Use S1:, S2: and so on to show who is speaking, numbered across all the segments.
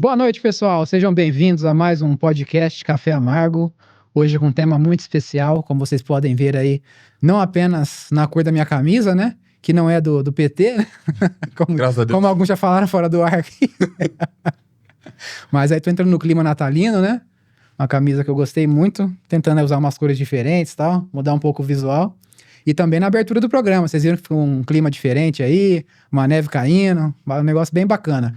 S1: Boa noite, pessoal. Sejam bem-vindos a mais um podcast Café Amargo. Hoje com um tema muito especial, como vocês podem ver aí, não apenas na cor da minha camisa, né? Que não é do PT, né?
S2: Graças a Deus.
S1: Como alguns já falaram fora do ar aqui. Mas aí tô entrando no clima natalino, né? Uma camisa que eu gostei muito, tentando usar umas cores diferentes e tal, mudar um pouco o visual. E também na abertura do programa, vocês viram que ficou um clima diferente aí, uma neve caindo, um negócio bem bacana.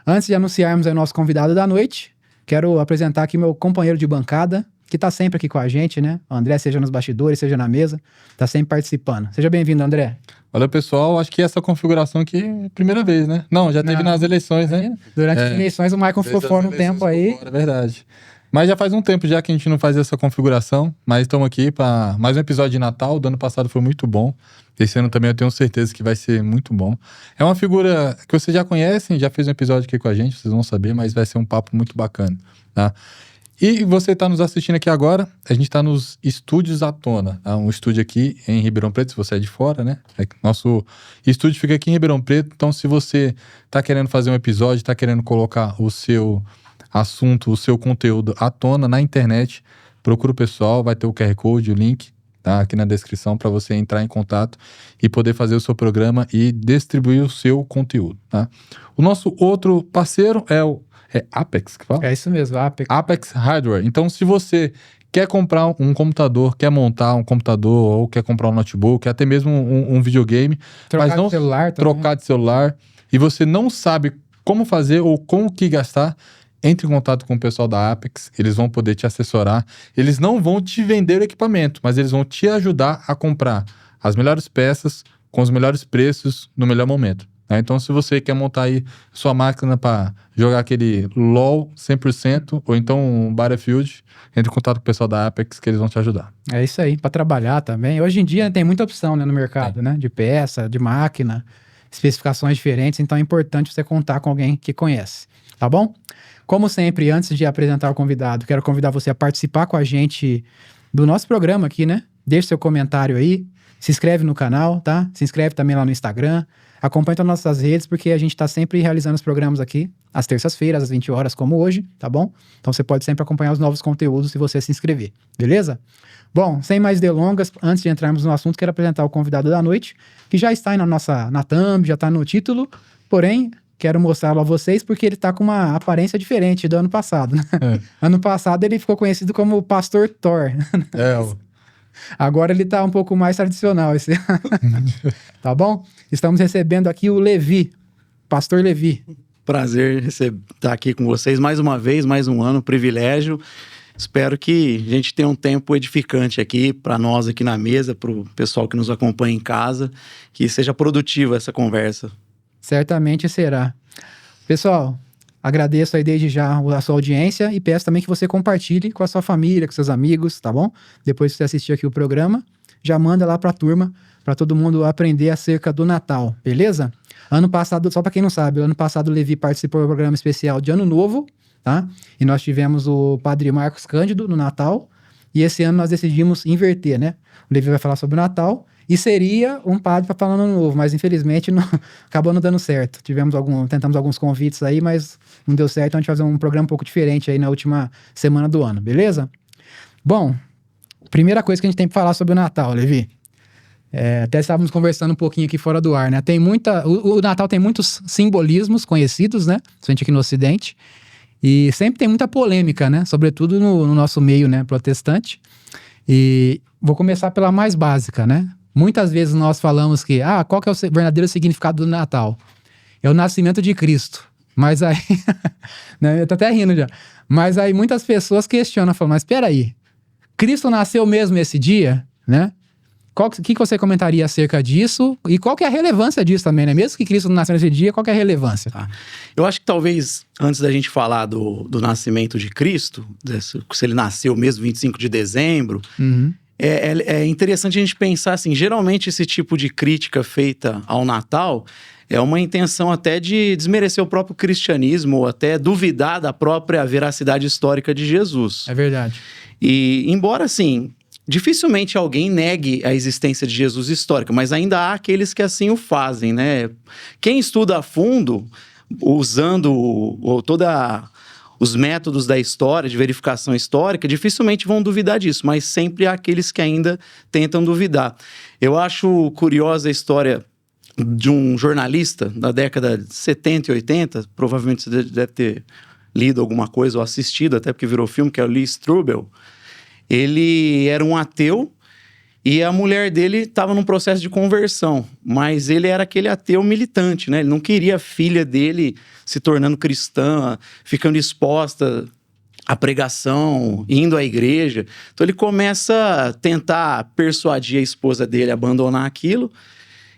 S1: Antes de anunciarmos o nosso convidado da noite, quero apresentar aqui meu companheiro de bancada, que tá sempre aqui com a gente, né? O André, seja nos bastidores, seja na mesa, tá sempre participando. Seja bem-vindo, André.
S2: Olha, pessoal, acho que essa configuração aqui é a primeira vez, né? Não, já teve nas eleições, né?
S1: Durante as eleições, o Michael ficou fora um tempo aí.
S2: É verdade. Mas já faz um tempo já que a gente não faz essa configuração, mas estamos aqui para mais um episódio de Natal. Do ano passado foi muito bom. Esse ano também eu tenho certeza que vai ser muito bom. É uma figura que vocês já conhecem, já fez um episódio aqui com a gente, vocês vão saber, mas vai ser um papo muito bacana, tá? E você está nos assistindo aqui agora, a gente está nos estúdios à tona, tá? Um estúdio aqui em Ribeirão Preto, se você é de fora, né? Nosso estúdio fica aqui em Ribeirão Preto, então se você está querendo fazer um episódio, está querendo colocar o seu assunto, o seu conteúdo à tona na internet, procura o pessoal, vai ter o QR Code, o link, tá aqui na descrição para você entrar em contato e poder fazer o seu programa e distribuir o seu conteúdo, tá? O nosso outro parceiro é Apex, que fala?
S1: É isso mesmo, Apex.
S2: Apex Hardware. Então, se você quer comprar um computador, quer montar um computador ou quer comprar um notebook, até mesmo um videogame,
S1: Trocar
S2: mas não
S1: de celular também.
S2: trocar de celular e você não sabe como fazer ou com o que gastar, entre em contato com o pessoal da Apex, eles vão poder te assessorar. Eles não vão te vender o equipamento, mas eles vão te ajudar a comprar as melhores peças com os melhores preços no melhor momento. Né? Então, se você quer montar aí sua máquina para jogar aquele LoL 100% ou então um Battlefield, entre em contato com o pessoal da Apex que eles vão te ajudar.
S1: É isso aí, para trabalhar também. Hoje em dia tem muita opção, né, no mercado, né? De peça, de máquina, especificações diferentes, então é importante você contar com alguém que conhece, tá bom? Como sempre, antes de apresentar o convidado, quero convidar você a participar com a gente do nosso programa aqui, né? Deixe seu comentário aí, se inscreve no canal, tá? Se inscreve também lá no Instagram, acompanha as nossas redes, porque a gente tá sempre realizando os programas aqui, às terças-feiras, às 20 horas, como hoje, tá bom? Então você pode sempre acompanhar os novos conteúdos se você se inscrever, beleza? Bom, sem mais delongas, antes de entrarmos no assunto, quero apresentar o convidado da noite, que já está aí na thumb, já tá no título, porém, quero mostrá-lo a vocês porque ele tá com uma aparência diferente do ano passado, né? Ano passado ele ficou conhecido como Pastor Thor. Agora ele tá um pouco mais tradicional, tá bom? Estamos recebendo aqui o Levi, Pastor Levi.
S3: Prazer estar aqui com vocês mais uma vez, mais um ano, privilégio. Espero que a gente tenha um tempo edificante aqui para nós aqui na mesa, para o pessoal que nos acompanha em casa, que seja produtiva essa conversa.
S1: Certamente será. Pessoal, agradeço aí desde já a sua audiência e peço também que você compartilhe com a sua família, com seus amigos, tá bom? Depois que você assistir aqui o programa, já manda lá pra turma, para todo mundo aprender acerca do Natal, beleza? Ano passado, só para quem não sabe, ano passado o Levi participou do programa especial de Ano Novo, tá? E nós tivemos o Padre Marcos Cândido no Natal, e esse ano nós decidimos inverter, né? O Levi vai falar sobre o Natal, e seria um padre para falar no Ano Novo, mas infelizmente acabou não dando certo. Tentamos alguns convites aí, mas não deu certo, então a gente vai fazer um programa um pouco diferente aí na última semana do ano, beleza? Bom, primeira coisa que a gente tem para falar sobre o Natal, Levi. Até estávamos conversando um pouquinho aqui fora do ar, né? O Natal tem muitos simbolismos conhecidos, né? Principalmente aqui no Ocidente. E sempre tem muita polêmica, né? Sobretudo no nosso meio, né? Protestante. E vou começar pela mais básica, né? Muitas vezes nós falamos que, qual que é o verdadeiro significado do Natal? É o nascimento de Cristo. Mas aí, né, eu tô até rindo já. Mas aí muitas pessoas questionam, falam, mas espera aí, Cristo nasceu mesmo esse dia, né? O que você comentaria acerca disso? E qual que é a relevância disso também, né? Mesmo que Cristo não nasceu nesse dia, qual que é a relevância?
S3: Tá. Eu acho que talvez, antes da gente falar do nascimento de Cristo, se ele nasceu mesmo 25 de dezembro... É interessante a gente pensar assim, geralmente esse tipo de crítica feita ao Natal é uma intenção até de desmerecer o próprio cristianismo ou até duvidar da própria veracidade histórica de Jesus.
S1: É verdade.
S3: E embora assim, dificilmente alguém negue a existência de Jesus histórica, mas ainda há aqueles que assim o fazem, né? Quem estuda a fundo usando os métodos da história, de verificação histórica, dificilmente vão duvidar disso, mas sempre há aqueles que ainda tentam duvidar. Eu acho curiosa a história de um jornalista da década de 70 e 80, provavelmente você deve ter lido alguma coisa ou assistido, até porque virou filme, que é o Lee Strobel. Ele era um ateu e a mulher dele estava num processo de conversão, mas ele era aquele ateu militante, né? Ele não queria a filha dele se tornando cristã, ficando exposta à pregação, indo à igreja. Então ele começa a tentar persuadir a esposa dele a abandonar aquilo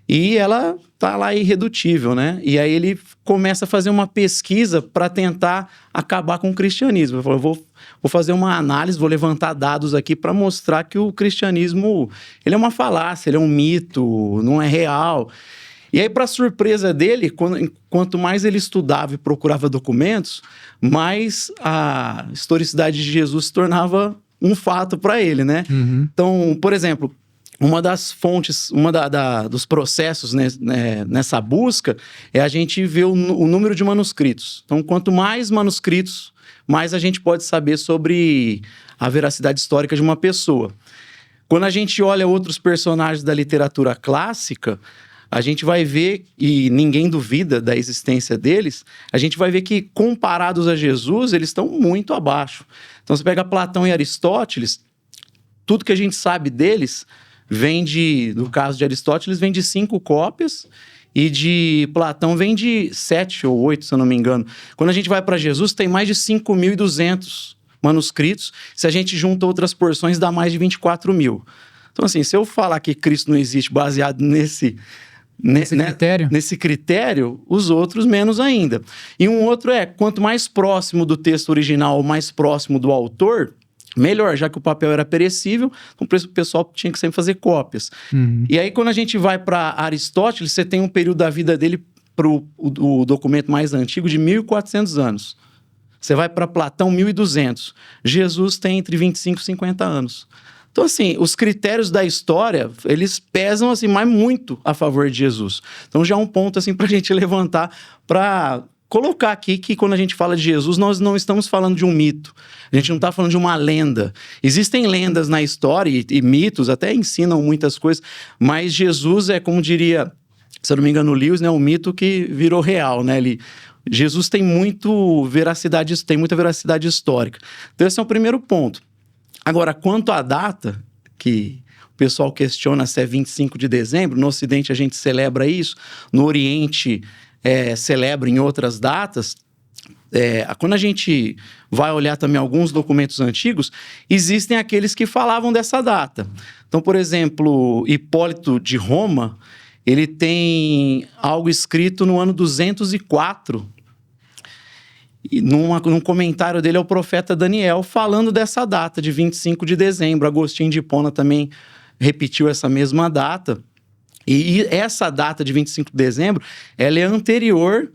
S3: e ela tá lá irredutível, né? E aí ele começa a fazer uma pesquisa para tentar acabar com o cristianismo. Ele falou, vou fazer uma análise, vou levantar dados aqui para mostrar que o cristianismo, ele é uma falácia, ele é um mito, não é real. E aí, para surpresa dele, quanto mais ele estudava e procurava documentos, mais a historicidade de Jesus se tornava um fato para ele, né?
S1: Uhum.
S3: Então, por exemplo, uma das fontes, dos processos nessa busca é a gente ver o número de manuscritos. Então, quanto mais manuscritos, mais a gente pode saber sobre a veracidade histórica de uma pessoa. Quando a gente olha outros personagens da literatura clássica, a gente vai ver, e ninguém duvida da existência deles, a gente vai ver que, comparados a Jesus, eles estão muito abaixo. Então, você pega Platão e Aristóteles, tudo que a gente sabe deles no caso de Aristóteles, vem de 5 cópias, e de Platão vem de 7 ou 8, se eu não me engano. Quando a gente vai para Jesus, tem mais de 5.200 manuscritos. Se a gente junta outras porções, dá mais de 24 mil. Então, assim, se eu falar que Cristo não existe baseado nesse critério, os outros menos ainda. E um outro quanto mais próximo do texto original, mais próximo do autor, melhor, já que o papel era perecível, então o pessoal tinha que sempre fazer cópias.
S1: Uhum.
S3: E aí, quando a gente vai para Aristóteles, você tem um período da vida dele, para o documento mais antigo, de 1.400 anos. Você vai para Platão, 1.200. Jesus tem entre 25 e 50 anos. Então, assim, os critérios da história, eles pesam, assim, mas muito a favor de Jesus. Então, já é um ponto, assim, para a gente levantar, para colocar aqui que quando a gente fala de Jesus, nós não estamos falando de um mito. A gente não está falando de uma lenda. Existem lendas na história e mitos, até ensinam muitas coisas, mas Jesus é, como diria, se eu não me engano, o Lewis, né, um mito que virou real, né? Jesus tem muita veracidade histórica. Então, esse é o primeiro ponto. Agora, quanto à data, que o pessoal questiona se é 25 de dezembro, no Ocidente a gente celebra isso, no Oriente celebra em outras datas. Quando a gente vai olhar também alguns documentos antigos, existem aqueles que falavam dessa data. Então, por exemplo, Hipólito de Roma, ele tem algo escrito no ano 204, e num comentário dele ao profeta Daniel, falando dessa data de 25 de dezembro. Agostinho de Hipona também repetiu essa mesma data. E essa data de 25 de dezembro, ela é anterior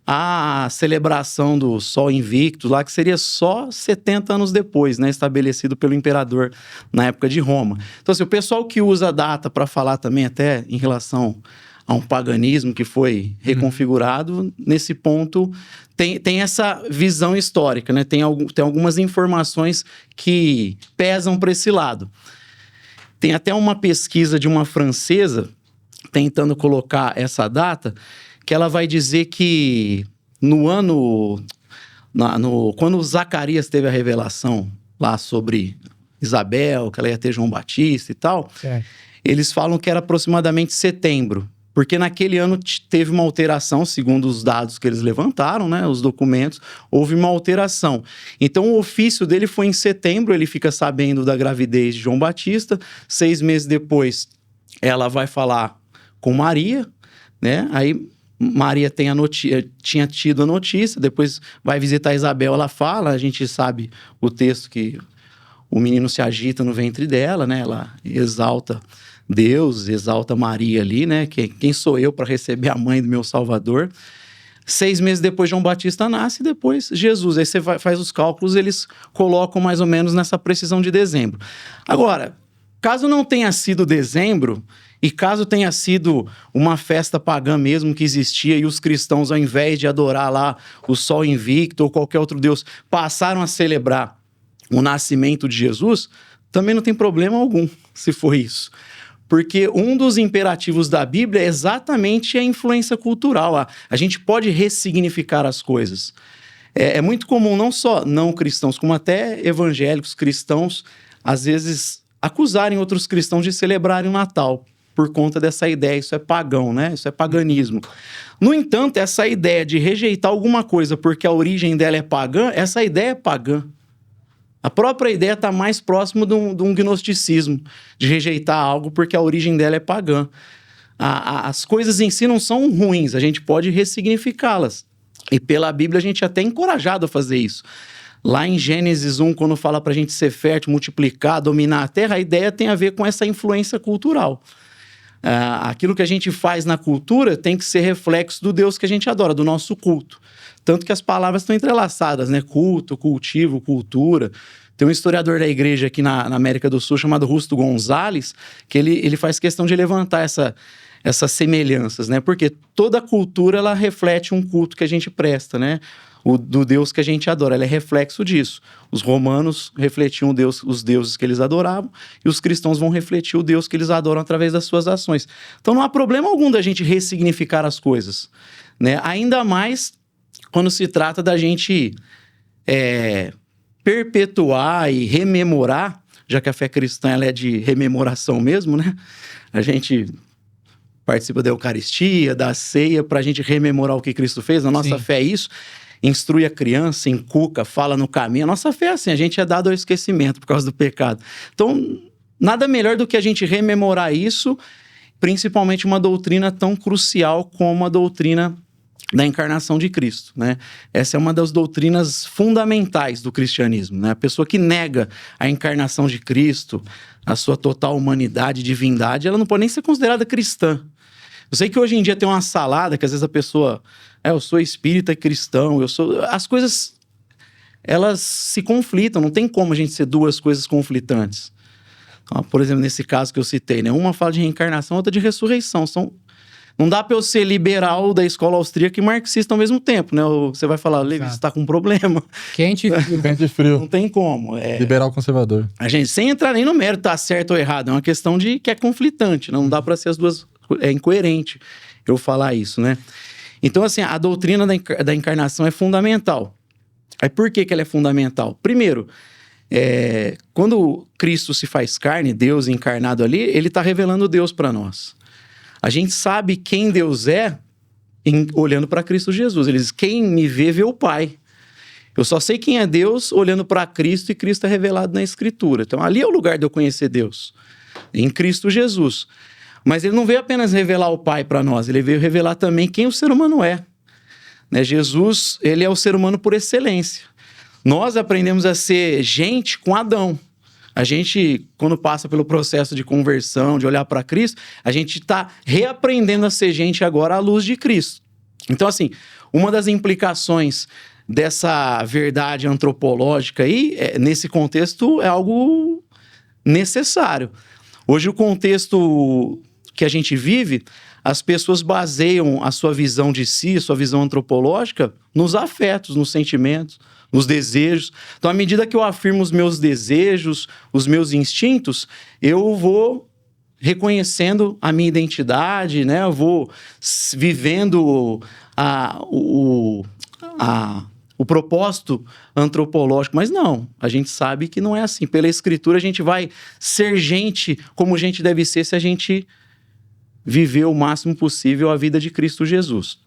S3: à celebração do Sol Invicto, lá que seria só 70 anos depois, né, estabelecido pelo imperador na época de Roma. Então, assim, o pessoal que usa a data para falar também até em relação a um paganismo que foi reconfigurado, nesse ponto tem essa visão histórica, né? Tem algumas informações que pesam para esse lado. Tem até uma pesquisa de uma francesa tentando colocar essa data, que ela vai dizer que quando Zacarias teve a revelação lá sobre Isabel, que ela ia ter João Batista e tal, eles falam que era aproximadamente setembro, porque naquele ano teve uma alteração, segundo os dados que eles levantaram, né, os documentos, houve uma alteração. Então o ofício dele foi em setembro, ele fica sabendo da gravidez de João Batista, 6 meses depois ela vai falar com Maria, né? Aí Maria tinha tido a notícia, depois vai visitar Isabel, ela fala, a gente sabe o texto que o menino se agita no ventre dela, né? Ela exalta Deus, exalta Maria ali, né? Quem sou eu para receber a mãe do meu Salvador? 6 meses depois, João Batista nasce, e depois Jesus. Aí você faz os cálculos, eles colocam mais ou menos nessa precisão de dezembro. Agora, caso não tenha sido dezembro, E caso tenha sido uma festa pagã mesmo que existia e os cristãos, ao invés de adorar lá o Sol Invicto ou qualquer outro deus, passaram a celebrar o nascimento de Jesus, também não tem problema algum se for isso. Porque um dos imperativos da Bíblia é exatamente a influência cultural. A gente pode ressignificar as coisas. É muito comum, não só não cristãos, como até evangélicos cristãos, às vezes acusarem outros cristãos de celebrarem o Natal por conta dessa ideia. Isso é pagão, né? Isso é paganismo. No entanto, essa ideia de rejeitar alguma coisa porque a origem dela é pagã, essa ideia é pagã. A própria ideia está mais próximo de um gnosticismo, de rejeitar algo porque a origem dela é pagã. As coisas em si não são ruins, a gente pode ressignificá-las. E pela Bíblia a gente é até encorajado a fazer isso. Lá em Gênesis 1, quando fala para a gente ser fértil, multiplicar, dominar a terra, a ideia tem a ver com essa influência cultural. Aquilo que a gente faz na cultura tem que ser reflexo do Deus que a gente adora, do nosso culto. Tanto que as palavras estão entrelaçadas, né? Culto, cultivo, cultura. Tem um historiador da igreja aqui na América do Sul chamado Justo Gonzalez, que ele faz questão de levantar essas semelhanças, né? Porque toda cultura, ela reflete um culto que a gente presta, né? Do Deus que a gente adora, ela é reflexo disso. Os romanos refletiam os deuses que eles adoravam e os cristãos vão refletir o Deus que eles adoram através das suas ações. Então não há problema algum da gente ressignificar as coisas, né? Ainda mais quando se trata da gente perpetuar e rememorar, já que a fé cristã ela é de rememoração mesmo, né? A gente participa da Eucaristia, da ceia, para a gente rememorar o que Cristo fez. A nossa fé é isso. Instrui a criança, inculca, fala no caminho. A nossa fé é assim, a gente é dado ao esquecimento por causa do pecado. Então, nada melhor do que a gente rememorar isso, principalmente uma doutrina tão crucial como a doutrina da encarnação de Cristo, né? Essa é uma das doutrinas fundamentais do cristianismo, né? A pessoa que nega a encarnação de Cristo, a sua total humanidade, divindade, ela não pode nem ser considerada cristã. Eu sei que hoje em dia tem uma salada que às vezes a pessoa... eu sou espírita e cristão, as coisas, elas se conflitam, não tem como a gente ser duas coisas conflitantes. Por exemplo, nesse caso que eu citei, né? Uma fala de reencarnação, outra de ressurreição. Não dá para eu ser liberal da escola austríaca e marxista ao mesmo tempo, né? Você vai falar, Levi, você tá com um problema.
S1: Quente e
S2: frio.
S3: Não tem como.
S2: Liberal conservador.
S3: A gente, sem entrar nem no mérito, tá certo ou errado, é uma questão de que é conflitante, não dá para ser as duas, é incoerente eu falar isso, né? Então, assim, a doutrina da encarnação é fundamental. Aí, por que ela é fundamental? Primeiro, quando Cristo se faz carne, Deus encarnado ali, ele está revelando Deus para nós. A gente sabe quem Deus é olhando para Cristo Jesus. Ele diz, quem me vê o Pai. Eu só sei quem é Deus olhando para Cristo e Cristo é revelado na Escritura. Então, ali é o lugar de eu conhecer Deus, em Cristo Jesus. Mas ele não veio apenas revelar o Pai para nós, ele veio revelar também quem o ser humano é. Né? Jesus, ele é o ser humano por excelência. Nós aprendemos a ser gente com Adão. A gente, quando passa pelo processo de conversão, de olhar para Cristo, a gente está reaprendendo a ser gente agora à luz de Cristo. Então, assim, uma das implicações dessa verdade antropológica aí, nesse contexto, é algo necessário. Hoje, o contexto que a gente vive, as pessoas baseiam a sua visão de si, a sua visão antropológica, nos afetos, nos sentimentos, nos desejos. Então, à medida que eu afirmo os meus desejos, os meus instintos, eu vou reconhecendo a minha identidade, né? Eu vou vivendo o propósito antropológico. Mas não, a gente sabe que não é assim. Pela Escritura, a gente vai ser gente como gente deve ser se a gente viver o máximo possível a vida de Cristo Jesus.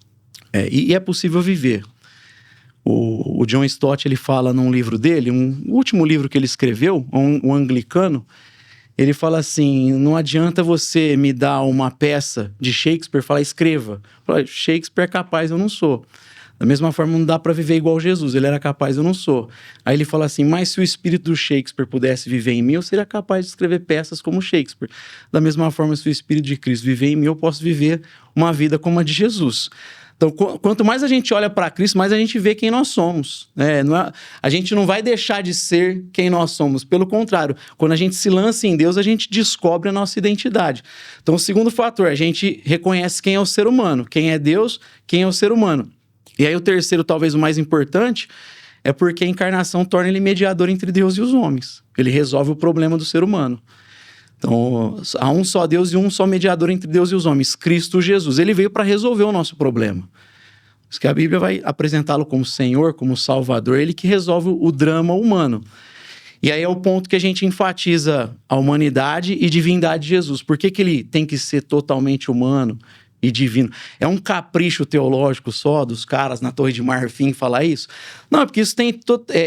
S3: E é possível viver. O John Stott, ele fala num livro dele, o último livro que ele escreveu, um anglicano, ele fala assim, não adianta você me dar uma peça de Shakespeare e falar, escreva. Fala, Shakespeare é capaz, eu não sou. Da mesma forma, não dá para viver igual Jesus, ele era capaz, eu não sou. Aí ele fala assim, mas se o espírito do Shakespeare pudesse viver em mim, eu seria capaz de escrever peças como Shakespeare. Da mesma forma, se o espírito de Cristo viver em mim, eu posso viver uma vida como a de Jesus. Então, quanto mais a gente olha para Cristo, mais a gente vê quem nós somos. A gente não vai deixar de ser quem nós somos. Pelo contrário, quando a gente se lança em Deus, a gente descobre a nossa identidade. Então, o segundo fator, a gente reconhece quem é o ser humano. Quem é Deus, quem é o ser humano. E aí o terceiro, talvez o mais importante, é porque a encarnação torna ele mediador entre Deus e os homens. Ele resolve o problema do ser humano. Então, há um só Deus e um só mediador entre Deus e os homens, Cristo Jesus. Ele veio para resolver o nosso problema. Por isso que a Bíblia vai apresentá-lo como Senhor, como Salvador, ele que resolve o drama humano. E aí é o ponto que a gente enfatiza a humanidade e divindade de Jesus. Por que ele tem que ser totalmente humano e divino? É um capricho teológico só dos caras na Torre de Marfim falar isso? Não, é porque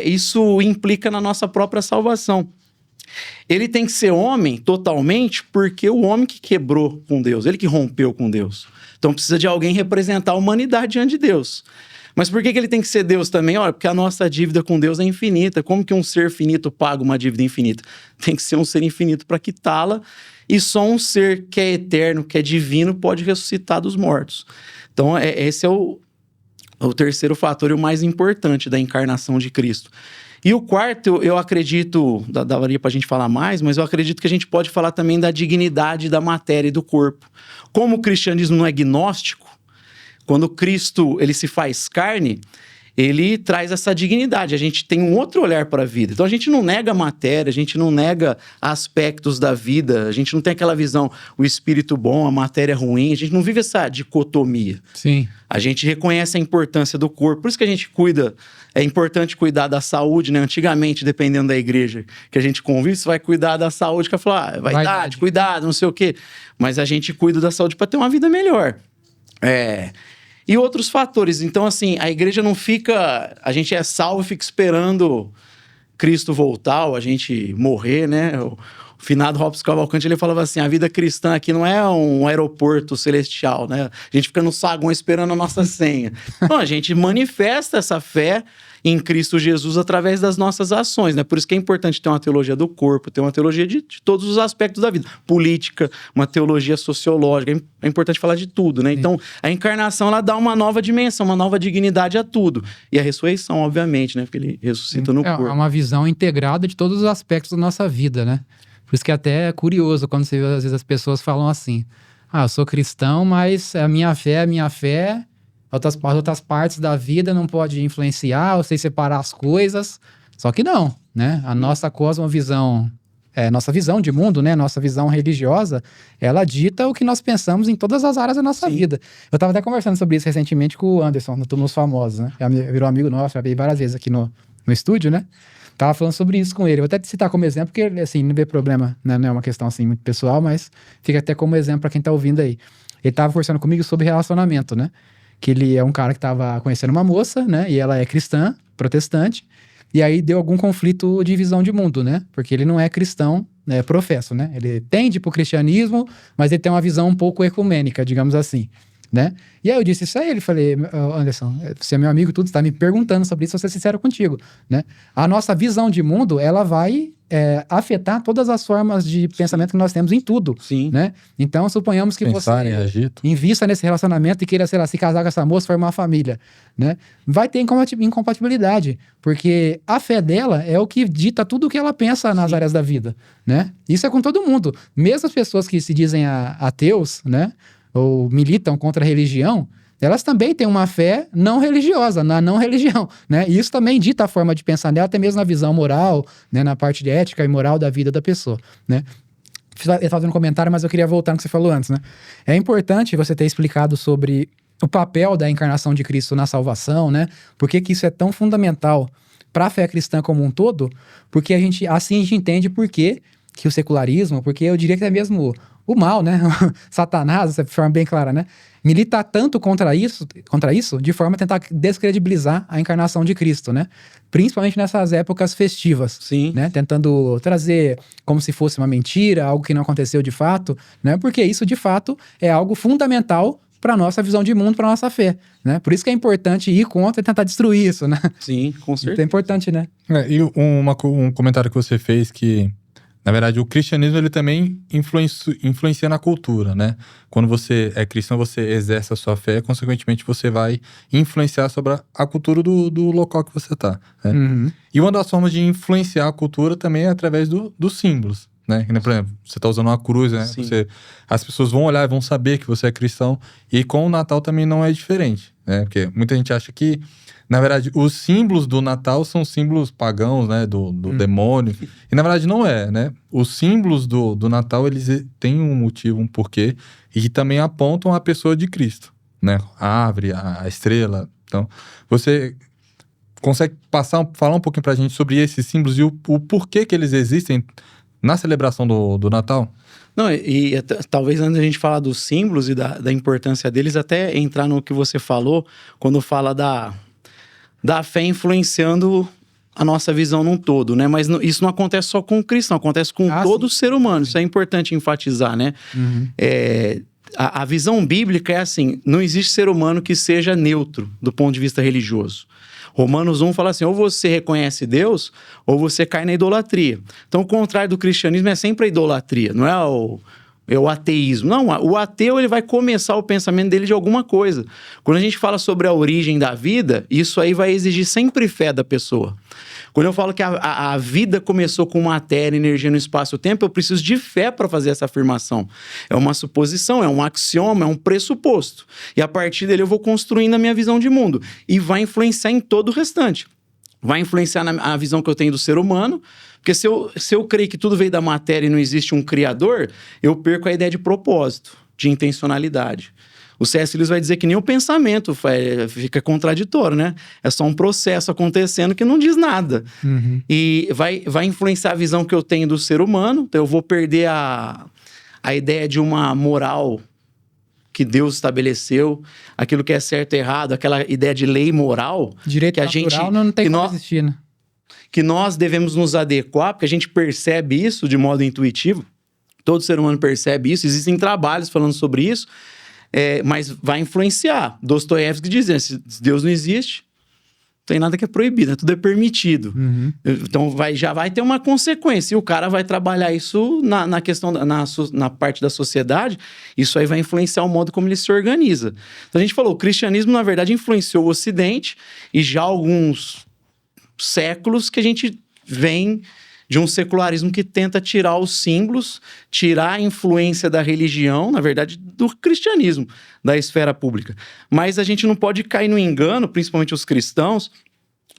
S3: isso implica na nossa própria salvação. Ele tem que ser homem totalmente porque o homem que quebrou com Deus, ele que rompeu com Deus. Então precisa de alguém representar a humanidade diante de Deus. Mas por que ele tem que ser Deus também? Olha, porque a nossa dívida com Deus é infinita. Como que um ser finito paga uma dívida infinita? Tem que ser um ser infinito para quitá-la. E só um ser que é eterno, que é divino, pode ressuscitar dos mortos. Então esse é o terceiro fator e o mais importante da encarnação de Cristo. E o quarto, eu acredito, daria para a gente falar mais, mas eu acredito que a gente pode falar também da dignidade da matéria e do corpo. Como o cristianismo não é gnóstico, quando Cristo ele se faz carne, ele traz essa dignidade. A gente tem um outro olhar para a vida. Então a gente não nega a matéria, a gente não nega aspectos da vida, a gente não tem aquela visão, o espírito bom, a matéria ruim, a gente não vive essa dicotomia.
S1: Sim.
S3: A gente reconhece a importância do corpo, por isso que a gente cuida, é importante cuidar da saúde, né? Antigamente, dependendo da igreja que a gente convive, você vai cuidar da saúde, que vai falar, vaidade, cuidado, não sei o quê. Mas a gente cuida da saúde para ter uma vida melhor. E outros fatores. Então, assim, a igreja não fica... A gente é salvo e fica esperando Cristo voltar ou a gente morrer, né? O finado Robson Cavalcante, ele falava assim, a vida cristã aqui não é um aeroporto celestial, né? A gente fica no saguão esperando a nossa senha. Não, a gente manifesta essa fé em Cristo Jesus através das nossas ações, né? Por isso que é importante ter uma teologia do corpo, ter uma teologia de todos os aspectos da vida. Política, uma teologia sociológica, é importante falar de tudo, né? Então, a encarnação, ela dá uma nova dimensão, uma nova dignidade a tudo. E a ressurreição, obviamente, né? Porque ele ressuscita no corpo.
S1: É uma visão integrada de todos os aspectos da nossa vida, né? Por isso que até é curioso quando você vê, às vezes, as pessoas falam assim, eu sou cristão, mas a minha fé... Outras partes da vida não pode influenciar ou sei separar as coisas. Só que não, né? A nossa cosmovisão, nossa visão de mundo, né? Nossa visão religiosa, ela dita o que nós pensamos em todas as áreas da nossa vida. Eu estava até conversando sobre isso recentemente com o Anderson, no Turnos Famosos, né? Virou amigo nosso, já veio várias vezes aqui no estúdio, né? Tava falando sobre isso com ele. Vou até te citar como exemplo, porque, assim, não vê problema, né? Não é uma questão, assim, muito pessoal, mas fica até como exemplo para quem tá ouvindo aí. Ele tava conversando comigo sobre relacionamento, né? Que ele é um cara que estava conhecendo uma moça, né? E ela é cristã, protestante. E aí deu algum conflito de visão de mundo, né? Porque ele não é cristão, né? Professo, né? Ele tende pro cristianismo, mas ele tem uma visão um pouco ecumênica, digamos assim, né? E aí eu disse isso a ele, falei, Anderson, você é meu amigo, tudo, você tá me perguntando sobre isso, vou ser sincero contigo, né? A nossa visão de mundo, ela vai afetar todas as formas de pensamento que nós temos em tudo,
S3: Sim.
S1: Né? Então, suponhamos que
S2: Pensar
S1: você
S2: em agito.
S1: invista nesse relacionamento e queira, sei lá, se casar com essa moça, formar uma família, né? Vai ter incompatibilidade, porque a fé dela é o que dita tudo o que ela pensa nas áreas da vida, né? Isso é com todo mundo. Mesmo as pessoas que se dizem ateus, né? Ou militam contra a religião, elas também têm uma fé não religiosa, na não religião, né? E isso também dita a forma de pensar dela, até mesmo na visão moral, né? Na parte de ética e moral da vida da pessoa, né? Eu estava fazendo um comentário, mas eu queria voltar no que você falou antes, né? É importante você ter explicado sobre o papel da encarnação de Cristo na salvação, né? Por que isso é tão fundamental para a fé cristã como um todo? Porque assim a gente entende por que o secularismo, porque eu diria que é mesmo o mal, né? Satanás, de forma bem clara, né? Milita tanto contra isso, de forma a tentar descredibilizar a encarnação de Cristo, né? Principalmente nessas épocas festivas.
S3: Sim.
S1: Né? Tentando trazer como se fosse uma mentira, algo que não aconteceu de fato, né? Porque isso, de fato, é algo fundamental para a nossa visão de mundo, para a nossa fé, né? Por isso que é importante ir contra e tentar destruir isso, né?
S3: Sim, com certeza.
S1: Então é importante, né?
S2: E um comentário que você fez que Na verdade, o cristianismo ele também influencia na cultura, né? Quando você é cristão, você exerce a sua fé, consequentemente você vai influenciar sobre a cultura do local que você está, né?
S1: Uhum.
S2: E uma das formas de influenciar a cultura também é através dos símbolos, né? Por exemplo, você está usando uma cruz, né? As pessoas vão olhar e vão saber que você é cristão. E com o Natal também não é diferente, né? Porque muita gente acha que, na verdade, os símbolos do Natal são símbolos pagãos, né? Do demônio. E, na verdade, não é, né? Os símbolos do Natal, eles têm um motivo, um porquê. E também apontam a pessoa de Cristo, né? A árvore, a estrela. Então, você consegue falar um pouquinho pra gente sobre esses símbolos e o porquê que eles existem na celebração do Natal?
S3: Não, e talvez antes da gente falar dos símbolos e da importância deles, até entrar no que você falou, quando fala da fé influenciando a nossa visão num todo, né? Mas isso não acontece só com o cristão, acontece com todo ser humano. Isso é importante enfatizar, né?
S1: Uhum.
S3: A visão bíblica é assim, não existe ser humano que seja neutro do ponto de vista religioso. Romanos 1 fala assim, ou você reconhece Deus, ou você cai na idolatria. Então, o contrário do cristianismo é sempre a idolatria, não é o ateísmo. Não, o ateu ele vai começar o pensamento dele de alguma coisa. Quando a gente fala sobre a origem da vida, isso aí vai exigir sempre fé da pessoa. Quando eu falo que a vida começou com matéria, energia no espaço-tempo, eu preciso de fé para fazer essa afirmação. É uma suposição, é um axioma, é um pressuposto. E a partir dele eu vou construindo a minha visão de mundo. E vai influenciar em todo o restante. Vai influenciar na visão que eu tenho do ser humano, porque se eu creio que tudo veio da matéria e não existe um criador, eu perco a ideia de propósito, de intencionalidade. O C.S. Lewis vai dizer que nem o pensamento fica contraditório, né? É só um processo acontecendo que não diz nada.
S1: Uhum.
S3: E vai influenciar a visão que eu tenho do ser humano, então eu vou perder a ideia de uma moral que Deus estabeleceu, aquilo que é certo e errado, aquela ideia de lei moral.
S1: Direito
S3: que a
S1: natural
S3: gente,
S1: não tem
S3: que
S1: como
S3: nós,
S1: existir, né?
S3: Que nós devemos nos adequar, porque a gente percebe isso de modo intuitivo. Todo ser humano percebe isso, existem trabalhos falando sobre isso, mas vai influenciar. Dostoiévski dizia, se Deus não existe, não tem nada que é proibido, né? Tudo é permitido.
S1: Uhum.
S3: Então já vai ter uma consequência. E o cara vai trabalhar isso na questão, na parte da sociedade, isso aí vai influenciar o modo como ele se organiza. Então a gente falou, o cristianismo, na verdade, influenciou o Ocidente, e já há alguns séculos que a gente vem de um secularismo que tenta tirar os símbolos, tirar a influência da religião, na verdade, do cristianismo, da esfera pública. Mas a gente não pode cair no engano, principalmente os cristãos,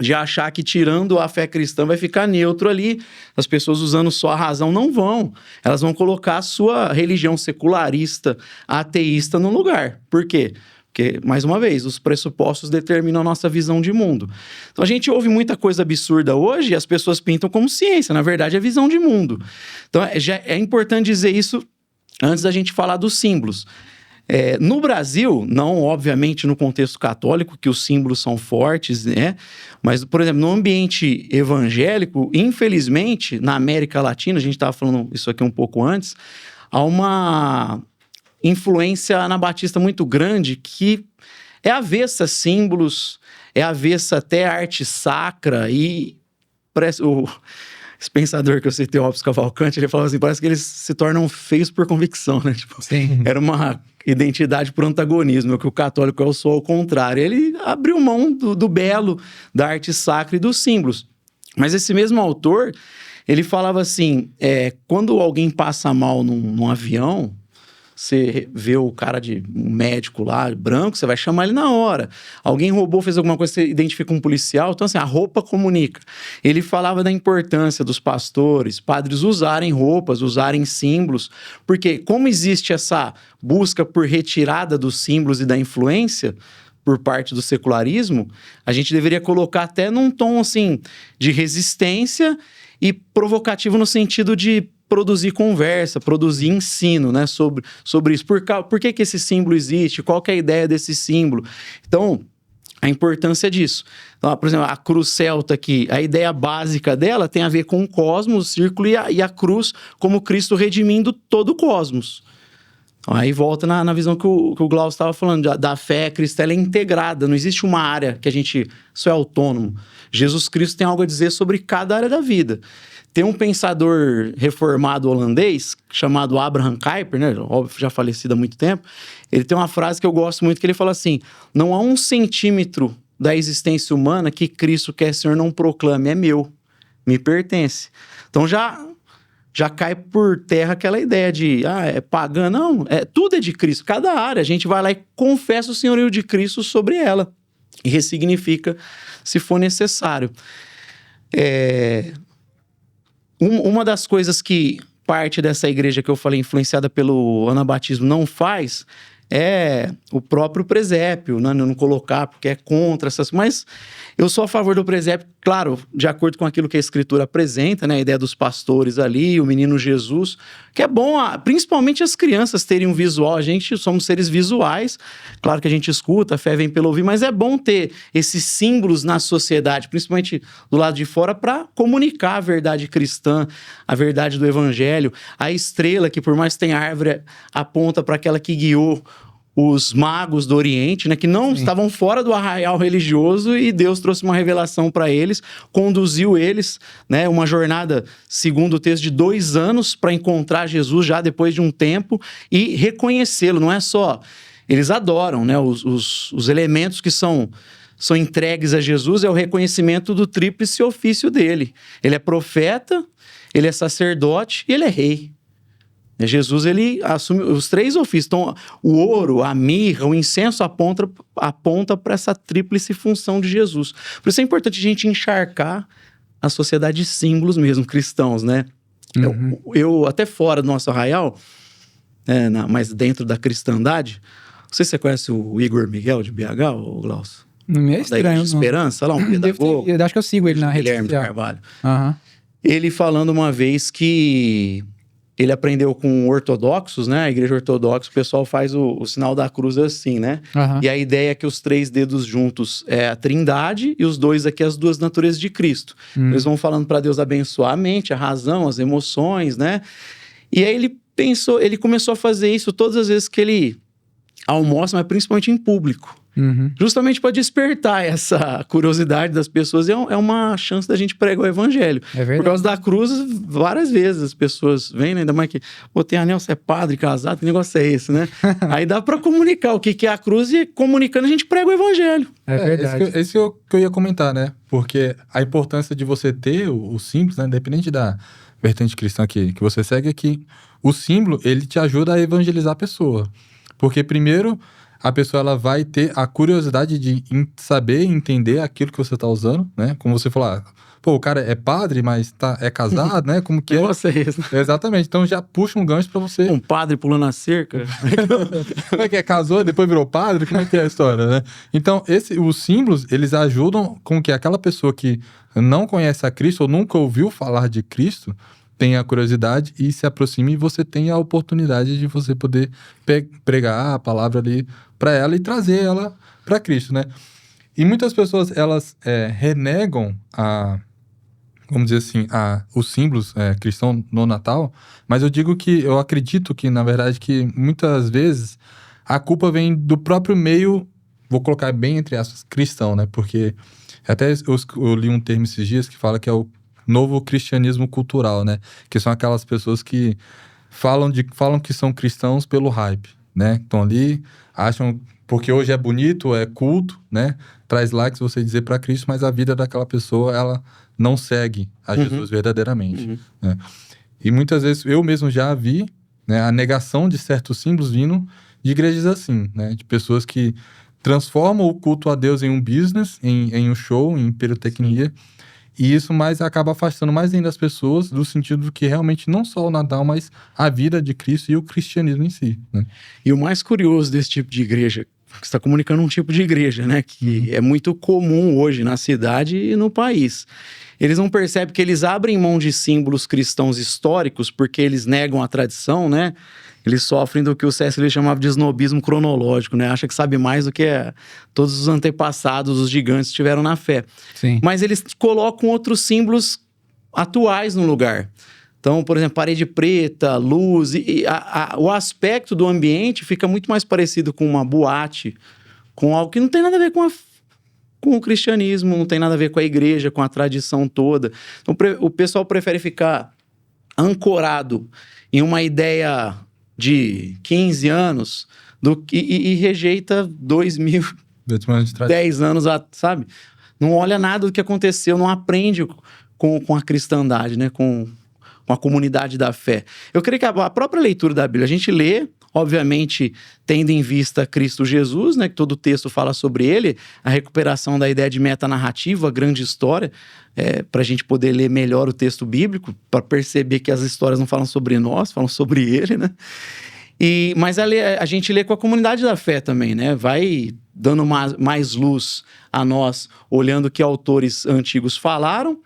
S3: de achar que tirando a fé cristã vai ficar neutro ali. As pessoas usando só a razão não vão. Elas vão colocar a sua religião secularista, ateísta no lugar. Por quê? Porque, mais uma vez, os pressupostos determinam a nossa visão de mundo. Então, a gente ouve muita coisa absurda hoje e as pessoas pintam como ciência. Na verdade, é visão de mundo. Então, é importante dizer isso antes da gente falar dos símbolos. No Brasil, não obviamente no contexto católico, que os símbolos são fortes, né? Mas, por exemplo, no ambiente evangélico, infelizmente, na América Latina, a gente estava falando isso aqui um pouco antes, há uma influência anabatista muito grande que é avessa a símbolos, é avessa até a arte sacra e parece esse pensador que eu citei, o Robson Cavalcante, ele falava assim, parece que eles se tornam feios por convicção, né? Tipo,
S1: Sim.
S3: Era uma identidade por antagonismo, que o católico é o só ao contrário. Ele abriu mão do belo, da arte sacra e dos símbolos. Mas esse mesmo autor, ele falava assim, quando alguém passa mal num avião, você vê o cara um médico lá, branco, você vai chamar ele na hora. Alguém roubou, fez alguma coisa, você identifica um policial. Então, assim, a roupa comunica. Ele falava da importância dos pastores, padres usarem roupas, usarem símbolos. Porque como existe essa busca por retirada dos símbolos e da influência por parte do secularismo, a gente deveria colocar até num tom, assim, de resistência e provocativo no sentido de produzir conversa, produzir ensino, né, sobre isso. Por que esse símbolo existe? Qual que é a ideia desse símbolo? Então, a importância disso. Então, por exemplo, a cruz celta aqui, a ideia básica dela tem a ver com o cosmos, o círculo e a cruz como Cristo redimindo todo o cosmos. Aí volta na visão que o Glaucio estava falando, da fé cristã, ela é integrada, não existe uma área que a gente só é autônomo. Jesus Cristo tem algo a dizer sobre cada área da vida. Tem um pensador reformado holandês, chamado Abraham Kuyper, né? Óbvio, já falecido há muito tempo. Ele tem uma frase que eu gosto muito, que ele fala assim: não há 1 centímetro da existência humana que Cristo quer Senhor não proclame, é meu, me pertence. Então já cai por terra aquela ideia de, é pagã. Não, tudo é de Cristo, cada área. A gente vai lá e confessa o senhorio de Cristo sobre ela e ressignifica se for necessário. Uma das coisas que parte dessa igreja que eu falei, influenciada pelo anabatismo, não faz é o próprio presépio, né? Não colocar porque é contra essas... Mas eu sou a favor do presépio, claro, de acordo com aquilo que a Escritura apresenta, né? A ideia dos pastores ali, o menino Jesus, que é bom, principalmente as crianças terem um visual. A gente somos seres visuais, claro que a gente escuta, a fé vem pelo ouvir, mas é bom ter esses símbolos na sociedade, principalmente do lado de fora, para comunicar a verdade cristã, a verdade do evangelho. A estrela, que por mais que tenha árvore, aponta para aquela que guiou os magos do Oriente, né, que não estavam fora do arraial religioso, e Deus trouxe uma revelação para eles, conduziu eles, né, uma jornada, segundo o texto, de 2 anos para encontrar Jesus já depois de um tempo e reconhecê-lo. Não é só... Eles adoram, né, os elementos que são entregues a Jesus, é o reconhecimento do tríplice ofício dele. Ele é profeta, ele é sacerdote e ele é rei. Jesus, ele assume os 3 ofícios. Então, o ouro, a mirra, o incenso aponta para essa tríplice função de Jesus. Por isso é importante a gente encharcar a sociedade de símbolos mesmo, cristãos, né? Uhum. Eu até fora do nosso arraial, mas dentro da cristandade, não sei se você conhece o Igor Miguel de BH, ou Glaucio?
S1: Não me é estranho.
S3: Esperança, lá, um pedagogo.
S1: Eu acho que eu sigo ele na rede
S3: social. Guilherme Carvalho.
S1: Uhum.
S3: Ele falando uma vez que... ele aprendeu com ortodoxos, né? A igreja ortodoxa, o pessoal faz o sinal da cruz assim, né? Uhum. E a ideia é que os 3 dedos juntos é a trindade e os 2 aqui as 2 naturezas de Cristo. Eles vão falando para Deus abençoar a mente, a razão, as emoções, né? E aí ele começou a fazer isso todas as vezes que ele almoça, mas principalmente em público. Uhum. Justamente para despertar essa curiosidade das pessoas. É uma chance da gente pregar o evangelho. É verdade. Por causa da cruz, várias vezes as pessoas vêm, né? Ainda mais que, tem anel, você é padre, casado, que negócio é esse, né? Aí dá para comunicar o que é a cruz, e comunicando a gente prega o evangelho.
S1: É verdade.
S2: Esse que eu ia comentar, né? Porque a importância de você ter o símbolo, né? Independente da vertente cristã que você segue, é que o símbolo, ele te ajuda a evangelizar a pessoa. Porque primeiro... a pessoa ela vai ter a curiosidade de saber entender aquilo que você está usando, né? Como você falou, o cara é padre, mas é casado, né? Como que é?
S3: Vocês.
S2: Exatamente. Então já puxa um gancho para você.
S3: Um padre pulando a cerca.
S2: Como é que é? Casou, depois virou padre? Como é que é a história, né? Então, os símbolos, eles ajudam com que aquela pessoa que não conhece a Cristo ou nunca ouviu falar de Cristo tenha a curiosidade e se aproxime, e você tenha a oportunidade de você poder pregar a palavra ali para ela e trazer ela para Cristo, né? E muitas pessoas, elas renegam vamos dizer assim, os símbolos cristãos no Natal, mas eu acredito que, na verdade, que muitas vezes a culpa vem do próprio meio, vou colocar bem entre aspas, cristão, né? Porque até eu li um termo esses dias que fala que é o novo cristianismo cultural, né? Que são aquelas pessoas que falam que são cristãos pelo hype, né? Estão ali, acham... porque hoje é bonito, é culto, né? Traz likes você dizer para Cristo, mas a vida daquela pessoa, ela não segue a Jesus verdadeiramente. Né? E muitas vezes eu mesmo já vi, né, a negação de certos símbolos vindo de igrejas assim, né? De pessoas que transformam o culto a Deus em um business, em um show, em pirotecnia. E isso acaba afastando mais ainda as pessoas do sentido que realmente não só o Natal, mas a vida de Cristo e o cristianismo em si. Né?
S3: E o mais curioso desse tipo de igreja, que você está comunicando um tipo de igreja, né? Que é muito comum hoje na cidade e no país. Eles não percebem que eles abrem mão de símbolos cristãos históricos porque eles negam a tradição, né? Eles sofrem do que o C.S. Lewis chamava de snobismo cronológico, né? Acha que sabe mais do que todos os antepassados, os gigantes, tiveram na fé.
S1: Sim.
S3: Mas eles colocam outros símbolos atuais no lugar. Então, por exemplo, parede preta, luz, o aspecto do ambiente fica muito mais parecido com uma boate, com algo que não tem nada a ver com o cristianismo, não tem nada a ver com a igreja, com a tradição toda. Então, o pessoal prefere ficar ancorado em uma ideia de 15 anos e rejeita 10 anos, sabe? Não olha nada do que aconteceu, não aprende com a cristandade, né? Com a comunidade da fé. Eu creio que a própria leitura da Bíblia, a gente lê, obviamente, tendo em vista Cristo Jesus, né? Que todo o texto fala sobre ele, a recuperação da ideia de metanarrativa, a grande história, para a gente poder ler melhor o texto bíblico, para perceber que as histórias não falam sobre nós, falam sobre ele, né? Mas a gente lê com a comunidade da fé também, né? Vai dando mais luz a nós, olhando o que autores antigos falaram,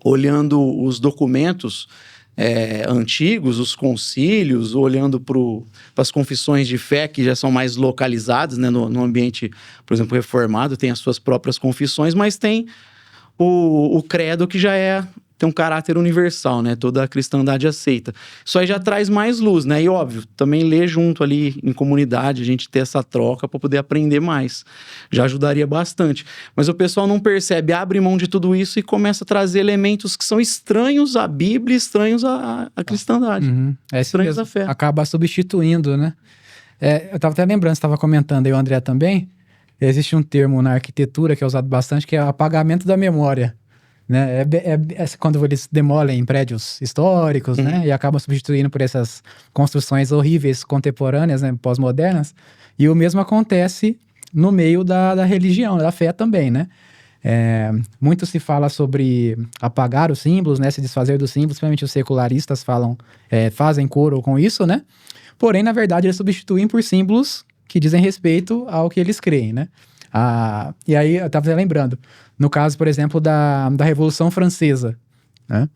S3: olhando os documentos antigos, os concílios, olhando para as confissões de fé que já são mais localizadas, né? No ambiente, por exemplo, reformado, tem as suas próprias confissões, mas tem o credo que já tem um caráter universal, né? Toda a cristandade aceita. Isso aí já traz mais luz, né? E óbvio, também ler junto ali em comunidade, a gente ter essa troca para poder aprender mais. Já ajudaria bastante. Mas o pessoal não percebe, abre mão de tudo isso e começa a trazer elementos que são estranhos à Bíblia, estranhos à cristandade.
S1: Uhum.
S3: Estranhos à fé.
S1: Acaba substituindo, né? Eu estava até lembrando, você estava comentando aí, o André também, existe um termo na arquitetura que é usado bastante, que é o apagamento da memória. Né? Quando eles demolem prédios históricos, né? E acabam substituindo por essas construções horríveis contemporâneas, né? Pós-modernas. E o mesmo acontece no meio da religião, da fé também, né? Muito se fala sobre apagar os símbolos, né? Se desfazer dos símbolos, principalmente os secularistas fazem coro com isso, né? Porém, na verdade, eles substituem por símbolos que dizem respeito ao que eles creem, né? E aí, eu estava lembrando, no caso, por exemplo, da Revolução Francesa, né?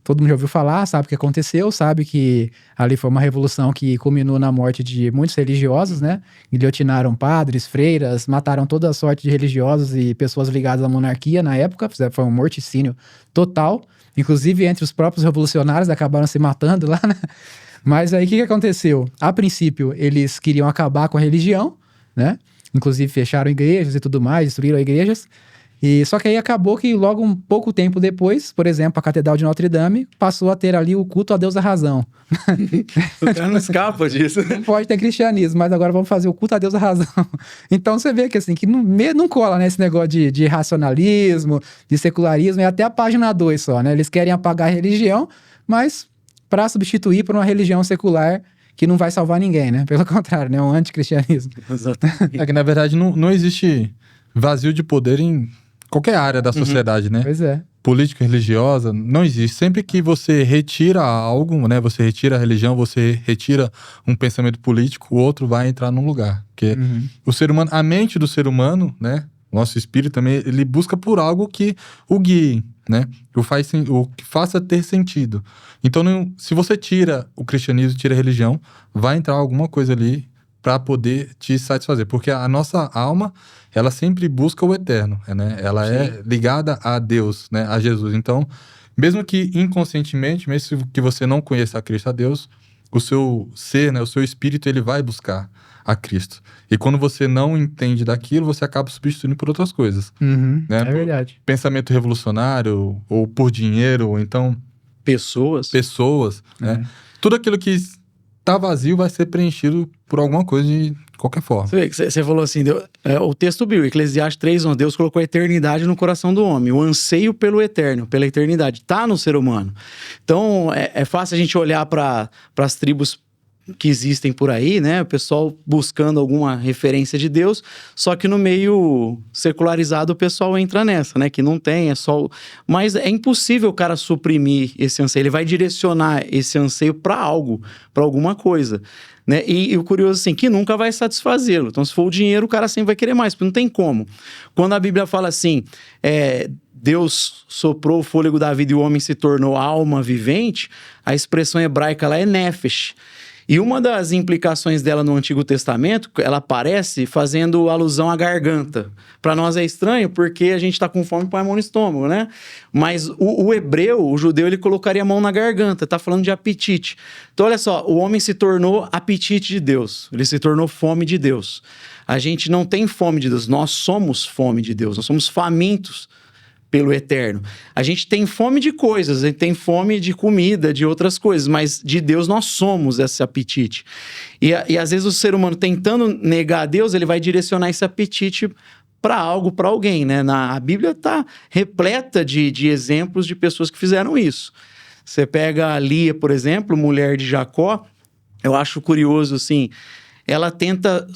S1: Todo mundo já ouviu falar, sabe o que aconteceu, sabe que ali foi uma revolução que culminou na morte de muitos religiosos, né? Guilhotinaram padres, freiras, mataram toda a sorte de religiosos e pessoas ligadas à monarquia na época, foi um morticínio total, inclusive entre os próprios revolucionários acabaram se matando lá, né? Mas aí o que aconteceu? A princípio, eles queriam acabar com a religião, né? Inclusive fecharam igrejas e tudo mais, destruíram igrejas. Só que aí acabou que logo um pouco tempo depois, por exemplo, a Catedral de Notre Dame passou a ter ali o culto a Deus da razão.
S3: O cara não escapa disso.
S1: Não pode ter cristianismo, mas agora vamos fazer o culto a Deus da razão. Então você vê que assim, que não cola, né, esse negócio de racionalismo, de secularismo, é até a página 2 só, né? Eles querem apagar a religião, mas para substituir por uma religião secular que não vai salvar ninguém, né? Pelo contrário, né? Um anticristianismo.
S3: Exatamente.
S2: Que, na verdade, não existe vazio de poder em qualquer área da sociedade, né?
S1: Pois é.
S2: Política, religiosa, não existe. Sempre que você retira algo, né? Você retira a religião, você retira um pensamento político, o outro vai entrar num lugar. Porque o ser humano, a mente do ser humano, né? O nosso espírito também, ele busca por algo que o guie, né? O que faça ter sentido. Então, se você tira o cristianismo, tira a religião, vai entrar alguma coisa ali para poder te satisfazer. Porque a nossa alma, ela sempre busca o eterno, né? Ela é ligada a Deus, né? A Jesus. Então, mesmo que inconscientemente, mesmo que você não conheça a Cristo, a Deus, o seu ser, né? O seu espírito, ele vai buscar a Cristo. E quando você não entende daquilo, você acaba substituindo por outras coisas. Né?
S1: É verdade.
S2: Pensamento revolucionário, ou por dinheiro, ou então...
S3: Pessoas,
S2: né? Tudo aquilo que tá vazio vai ser preenchido por alguma coisa de qualquer forma.
S3: Você falou assim, o texto bíblico, Eclesiastes 3:1, Deus colocou a eternidade no coração do homem, o anseio pelo eterno, pela eternidade, tá no ser humano. Então, é fácil a gente olhar para as tribos que existem por aí, né? O pessoal buscando alguma referência de Deus, só que no meio secularizado o pessoal entra nessa, né? Que não tem, é só... Mas é impossível o cara suprimir esse anseio, ele vai direcionar esse anseio para algo, para alguma coisa, né? E o curioso, assim, que nunca vai satisfazê-lo. Então, se for o dinheiro, o cara sempre vai querer mais, porque não tem como. Quando a Bíblia fala assim, Deus soprou o fôlego da vida e o homem se tornou alma vivente, a expressão hebraica lá é nefesh. E uma das implicações dela no Antigo Testamento, ela aparece fazendo alusão à garganta. Para nós é estranho porque a gente está com fome e põe a mão no estômago, né? Mas o hebreu, o judeu, ele colocaria a mão na garganta, tá falando de apetite. Então olha só, o homem se tornou apetite de Deus, ele se tornou fome de Deus. A gente não tem fome de Deus, nós somos fome de Deus, nós somos famintos pelo eterno. A gente tem fome de coisas, a gente tem fome de comida, de outras coisas, mas de Deus nós somos esse apetite. E às vezes o ser humano tentando negar a Deus, ele vai direcionar esse apetite para algo, para alguém, né? A Bíblia está repleta de exemplos de pessoas que fizeram isso. Você pega a Lia, por exemplo, mulher de Jacó, eu acho curioso, assim, ela tenta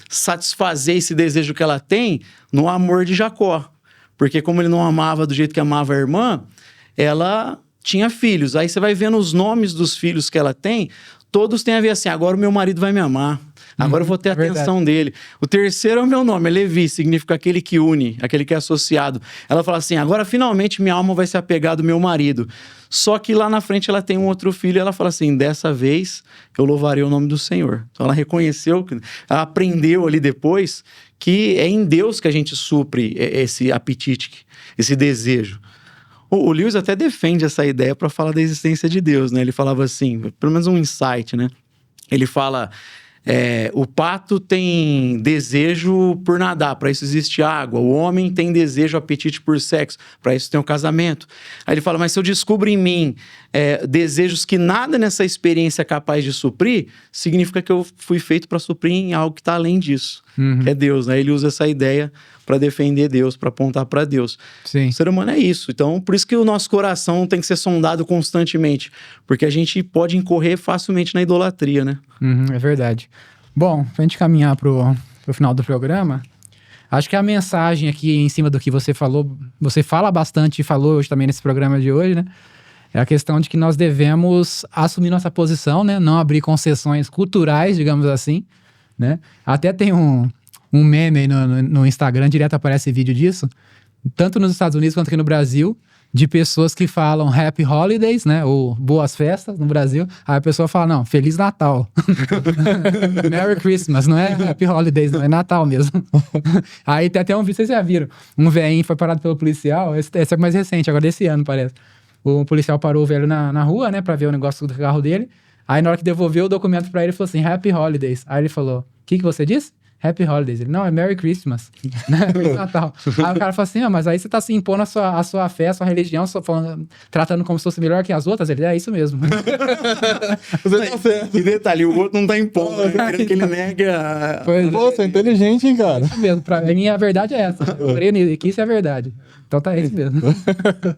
S3: satisfazer esse desejo que ela tem no amor de Jacó. Porque como ele não amava do jeito que amava a irmã, ela tinha filhos. Aí você vai vendo os nomes dos filhos que ela tem, todos têm a ver assim, agora o meu marido vai me amar, agora eu vou ter a atenção dele. O terceiro é o meu nome, é Levi, significa aquele que une, aquele que é associado. Ela fala assim, agora finalmente minha alma vai se apegar do meu marido. Só que lá na frente ela tem um outro filho e ela fala assim, dessa vez eu louvarei o nome do Senhor. Então ela reconheceu, ela aprendeu ali depois que é em Deus que a gente supre esse apetite, esse desejo. O Lewis até defende essa ideia para falar da existência de Deus, né? Ele falava assim, pelo menos um insight, né? Ele fala, o pato tem desejo por nadar, para isso existe água. O homem tem desejo, apetite por sexo, para isso tem o casamento. Aí ele fala, mas se eu descubro em mim desejos que nada nessa experiência é capaz de suprir, significa que eu fui feito para suprir em algo que está além disso, que é Deus, né? Ele usa essa ideia para defender Deus, para apontar para Deus.
S1: Sim.
S3: O ser humano é isso. Então, por isso que o nosso coração tem que ser sondado constantemente, porque a gente pode incorrer facilmente na idolatria, né?
S1: É verdade. Bom, pra gente caminhar pro final do programa, acho que a mensagem aqui em cima do que você falou, você fala bastante e falou hoje também nesse programa de hoje, né? É a questão de que nós devemos assumir nossa posição, né? Não abrir concessões culturais, digamos assim, né? Até tem um meme aí no Instagram, direto aparece vídeo disso, tanto nos Estados Unidos quanto aqui no Brasil, de pessoas que falam Happy Holidays, né? Ou Boas Festas no Brasil. Aí a pessoa fala, não, Feliz Natal. Merry Christmas, não é Happy Holidays, não é Natal mesmo. Aí tem até um vídeo, vocês já viram, um velhinho foi parado pelo policial, esse é mais recente, agora desse ano parece. O policial parou o velho na rua, né, pra ver o negócio do carro dele. Aí na hora que devolveu o documento pra ele, falou assim, Happy Holidays. Aí ele falou, o que você disse? Happy Holidays. Ele, não, é Merry Christmas. Feliz Natal. Aí o cara falou assim, mas aí você tá se impondo a sua fé, a sua religião, tratando como se fosse melhor que as outras. Ele, é isso mesmo.
S2: Você tá certo.
S3: E detalhe, o outro não tá impondo, né? Querendo que ele nega...
S2: Pô, você é inteligente, hein, cara?
S1: É isso mesmo. Pra mim, a verdade é essa. Eu creio nisso, que isso é verdade. Então tá isso mesmo.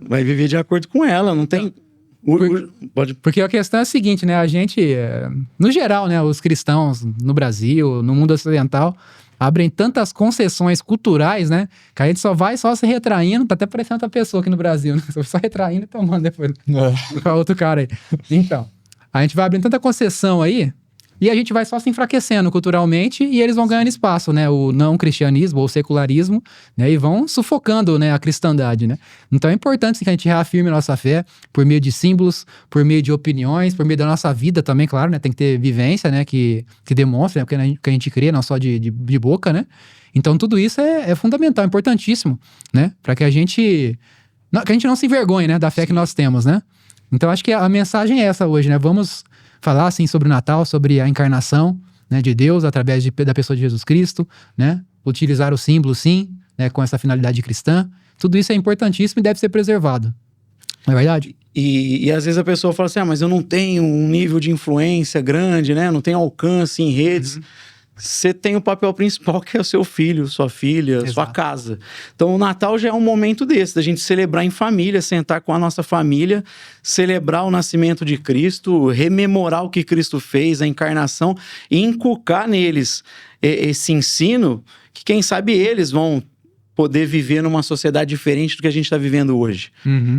S3: Vai viver de acordo com ela, não tem...
S1: Porque a questão é a seguinte, né? A gente, no geral, né? Os cristãos no Brasil, no mundo ocidental, abrem tantas concessões culturais, né? Que a gente só vai se retraindo. Tá até parecendo outra pessoa aqui no Brasil, né? Só retraindo e tomando depois pra outro cara aí. Então, a gente vai abrindo tanta concessão aí e a gente vai só se enfraquecendo culturalmente e eles vão ganhando espaço, né? O não cristianismo ou o secularismo, né? E vão sufocando, né, a cristandade, né? Então é importante que a gente reafirme a nossa fé por meio de símbolos, por meio de opiniões, por meio da nossa vida também, claro, né? Tem que ter vivência, né? Que demonstre, né? Que a gente crê, não só de boca, né? Então tudo isso é fundamental, importantíssimo, né? Para que a gente não se envergonhe, né? Da fé que nós temos, né? Então acho que a mensagem é essa hoje, né? Vamos falar, assim, sobre o Natal, sobre a encarnação, né, de Deus através da pessoa de Jesus Cristo, né? Utilizar o símbolo, sim, né, com essa finalidade cristã. Tudo isso é importantíssimo e deve ser preservado. Não é verdade?
S3: E às vezes a pessoa fala assim, mas eu não tenho um nível de influência grande, né? Não tenho alcance em redes. Você tem o papel principal, que é o seu filho, sua filha,
S1: Exato.
S3: Sua casa. Então o Natal já é um momento desse, da gente celebrar em família, sentar com a nossa família, celebrar o nascimento de Cristo, rememorar o que Cristo fez, a encarnação, e inculcar neles esse ensino, que quem sabe eles vão poder viver numa sociedade diferente do que a gente está vivendo hoje.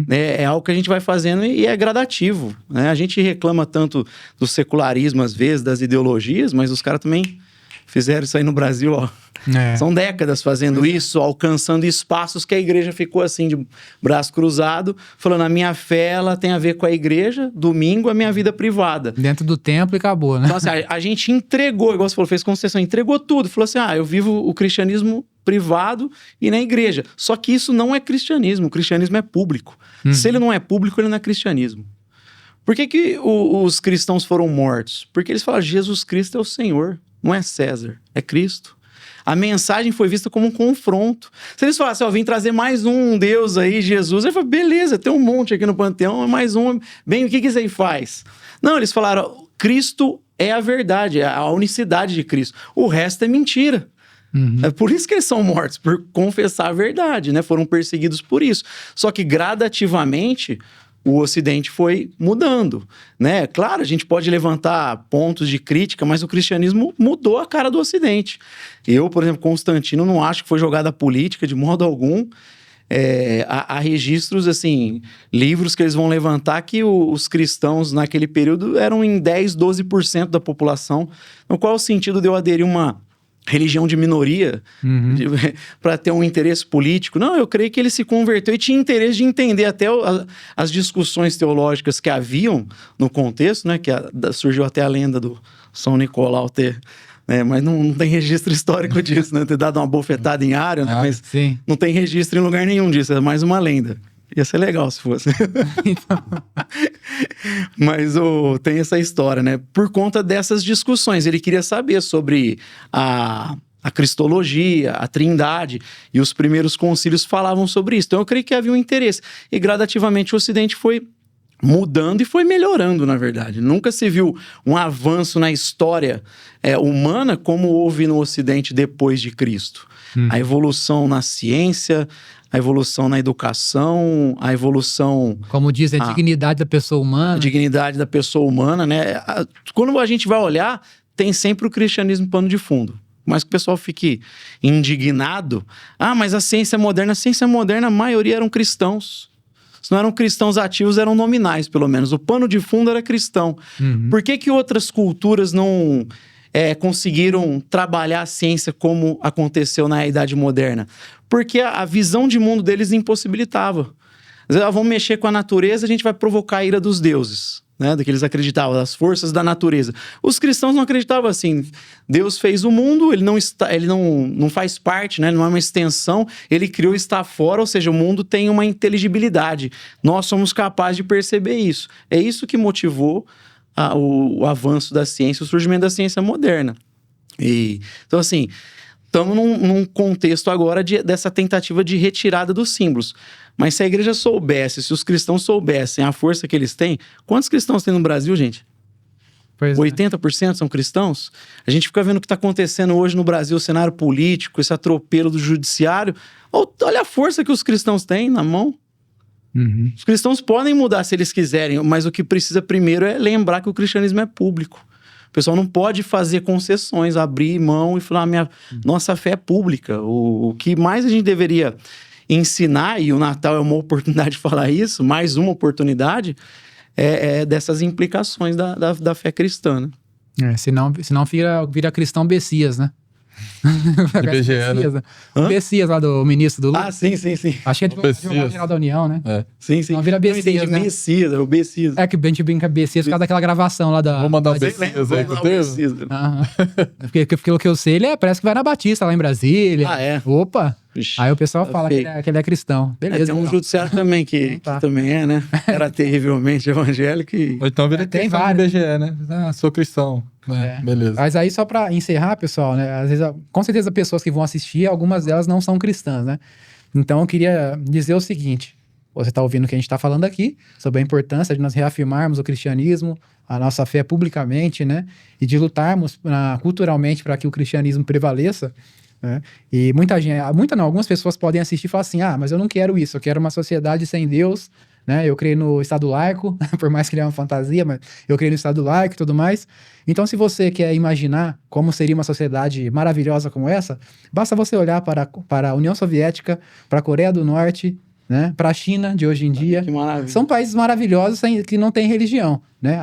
S3: É algo que a gente vai fazendo e é gradativo, né? A gente reclama tanto do secularismo às vezes, das ideologias, mas os caras também fizeram isso aí no Brasil, ó. São décadas fazendo isso, alcançando espaços que a igreja ficou assim, de braço cruzado, falando, a minha fé, ela tem a ver com a igreja, domingo é minha vida privada.
S1: Dentro do templo e acabou, né?
S3: Então, assim, a gente entregou, igual você falou, fez concessão, entregou tudo. Falou assim, eu vivo o cristianismo privado e na igreja. Só que isso não é cristianismo, o cristianismo é público. Se ele não é público, ele não é cristianismo. Por que os cristãos foram mortos? Porque eles falaram, Jesus Cristo é o Senhor, não é César, é Cristo. A mensagem foi vista como um confronto. Se eles falassem, vim trazer mais um Deus aí, Jesus, ele falou, beleza, tem um monte aqui no Panteão, mais um. Bem, o que isso aí faz? Não, eles falaram, Cristo é a verdade, é a unicidade de Cristo. O resto é mentira. É por isso que eles são mortos, por confessar a verdade, né? Foram perseguidos por isso. Só que gradativamente o Ocidente foi mudando, né? Claro, a gente pode levantar pontos de crítica, mas o cristianismo mudou a cara do Ocidente. Eu, por exemplo, Constantino, não acho que foi jogada política de modo algum. Há registros, assim, livros que eles vão levantar que os cristãos naquele período eram em 10, 12% da população. Então, qual é o sentido de eu aderir uma religião de minoria para ter um interesse político? Não, eu creio que ele se converteu e tinha interesse de entender até as discussões teológicas que haviam no contexto, né? Que surgiu até a lenda do São Nicolau ter... mas não tem registro histórico disso, né? Ter dado uma bofetada em Ário, né? Mas
S1: sim.
S3: Não tem registro em lugar nenhum disso, é mais uma lenda. Ia ser legal se fosse. Mas tem essa história, né? Por conta dessas discussões. Ele queria saber sobre a cristologia, a trindade, e os primeiros concílios falavam sobre isso. Então eu creio que havia um interesse. E gradativamente o Ocidente foi mudando e foi melhorando, na verdade. Nunca se viu um avanço na história humana como houve no Ocidente depois de Cristo. A evolução na ciência, a evolução na educação, a evolução...
S1: Como diz, a dignidade da pessoa humana.
S3: A dignidade da pessoa humana, né? Quando a gente vai olhar, tem sempre o cristianismo pano de fundo. Mas que o pessoal fique indignado. Mas a ciência moderna, a maioria eram cristãos. Se não eram cristãos ativos, eram nominais, pelo menos. O pano de fundo era cristão. Por que outras culturas não conseguiram trabalhar a ciência como aconteceu na Idade Moderna? Porque a visão de mundo deles impossibilitava. Às vezes, vamos mexer com a natureza, a gente vai provocar a ira dos deuses, né? Do que eles acreditavam, das forças da natureza. Os cristãos não acreditavam assim. Deus fez o mundo, ele não faz parte, né? Ele não é uma extensão, ele criou e está fora, ou seja, o mundo tem uma inteligibilidade. Nós somos capazes de perceber isso. É isso que motivou o avanço da ciência, o surgimento da ciência moderna. Então, assim, estamos num contexto agora dessa tentativa de retirada dos símbolos. Mas se a igreja soubesse, se os cristãos soubessem a força que eles têm... Quantos cristãos tem no Brasil, gente? 80% são cristãos? A gente fica vendo o que está acontecendo hoje no Brasil, o cenário político, esse atropelo do judiciário. Olha a força que os cristãos têm na mão. Os cristãos podem mudar se eles quiserem, mas o que precisa primeiro é lembrar que o cristianismo é público. O pessoal não pode fazer concessões, abrir mão e falar, nossa fé é pública. O que mais a gente deveria ensinar, e o Natal é uma oportunidade de falar isso, mais uma oportunidade, dessas implicações da fé cristã, né?
S1: Senão vira cristão Bessias, né?
S2: IBGE, né?
S1: Bessias lá do ministro do Lula.
S3: Sim.
S1: Acho que é advogado geral da União, né?
S3: Sim.
S1: Não vira Bessias, né?
S3: Messias, é o Bessias.
S1: É que a gente brinca Bessias por causa daquela gravação lá da...
S2: Vou mandar o Bessias aí pro Deus.
S1: Porque pelo que eu sei, ele parece que vai na Batista lá em Brasília. Opa!
S3: Ixi,
S1: aí o pessoal fala que ele é cristão. Beleza.
S3: Tem um judiciário também que também é, né? Era terrivelmente evangélico e...
S2: Ou então vira
S1: tem vários.
S2: IBGE, né? Sou cristão. Beleza.
S1: Mas aí só pra encerrar, pessoal, né? Às vezes, com certeza, pessoas que vão assistir, algumas delas não são cristãs, né? Então eu queria dizer o seguinte: você tá ouvindo o que a gente tá falando aqui, sobre a importância de nós reafirmarmos o cristianismo, a nossa fé publicamente, né? E de lutarmos culturalmente para que o cristianismo prevaleça. Né? E algumas pessoas podem assistir e falar assim, mas eu não quero isso, eu quero uma sociedade sem Deus, né? Eu creio no Estado laico, por mais que ele é uma fantasia, mas eu creio no Estado laico e tudo mais. Então, se você quer imaginar como seria uma sociedade maravilhosa como essa, basta você olhar para a União Soviética, para a Coreia do Norte, né? Para a China de hoje em dia.
S3: Que maravilha.
S1: São países maravilhosos que não têm religião, né?